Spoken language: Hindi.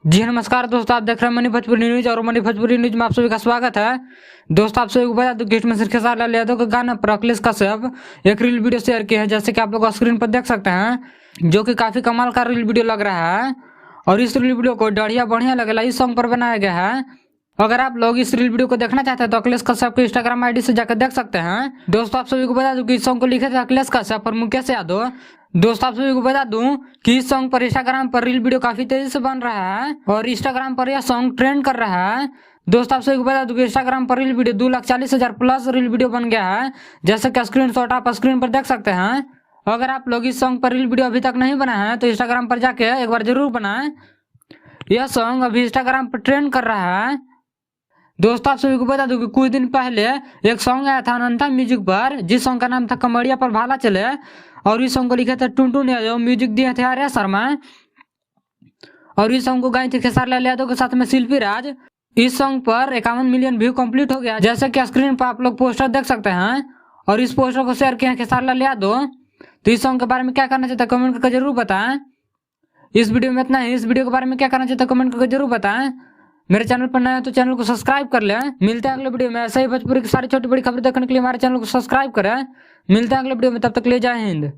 जी नमस्कार दोस्तों, आप देख रहे हैं मनी भोजपुरी न्यूज और मनी भोजपुरी न्यूज में आप सभी का स्वागत है। दोस्तों, आप सभी को बता दूं कि इसमें सिर्फ खेसारी यादव का गाना पर अखिलेश कश्यप एक रील वीडियो शेयर किया है, जैसे कि आप लोग स्क्रीन पर देख सकते हैं, जो कि काफी कमाल का रील वीडियो लग रहा है। और इस रील वीडियो को बढ़िया बढ़िया लगेगा इस सॉन्ग पर बनाया गया है। अगर आप लोग इस रील वीडियो को देखना चाहते हैं तो अखिलेश कश्यप के इंस्टाग्राम आईडी से जाकर देख सकते हैं। दोस्तों, आप सभी को बता दूं कि इस सॉन्ग को लिखे थे अखिलेश कश्यप और मुकेश यादव। दोस्तों, आप सभी को बता दूं कि इस सॉन्ग पर इंस्टाग्राम पर रील वीडियो काफी तेजी से बन रहा है और इंस्टाग्राम पर यह सॉन्ग ट्रेंड कर रहा है। दोस्तों, आप सभी को बता दूं कि इंस्टाग्राम पर reel video 2,40,000 plus reel video बन गया है, जैसे कि स्क्रीनशॉट आप स्क्रीन पर देख सकते हैं। अगर आप लोग इस सॉन्ग पर रील वीडियो अभी तक नहीं बनाए हैं तो इंस्टाग्राम पर जाके एक बार जरूर बनाएं। यह सॉन्ग अभी इंस्टाग्राम पर ट्रेंड कर रहा है। दोस्तों, आप सभी को बता दूं कि कुछ दिन पहले एक सॉन्ग आया था अनंता म्यूजिक पर, जिस सॉन्ग का नाम था कमरिया पर भाला चले। और इस सॉन्ग को लिखे थे टुनटुन यादव, म्यूजिक दिए थे आर्या शर्मा। और इस सॉन्ग को गाई थी खेसारी यादव के साथ में शिल्पी राज। इस सॉन्ग पर 51 मिलियन व्यू कंप्लीट हो गया, जैसे कि स्क्रीन पर आप लोग पोस्टर देख सकते हैं। और इस पोस्टर को शेयर किया है खेसारी यादव। तो इस सॉन्ग के बारे में क्या करना चाहते हैं कमेंट करके जरूर बताएं। इस वीडियो में इतना ही। इस वीडियो के बारे में क्या करना चाहते हैं कमेंट करके जरूर बताएं। मेरे चैनल पर नया है तो चैनल को सब्सक्राइब कर लें। मिलते हैं अगले वीडियो में। ऐसे ही भोजपुरी की सारी छोटी बड़ी खबरें देखने के लिए हमारे चैनल को सब्सक्राइब करें। मिलते हैं अगले वीडियो में, तब तक ले जय हिंद।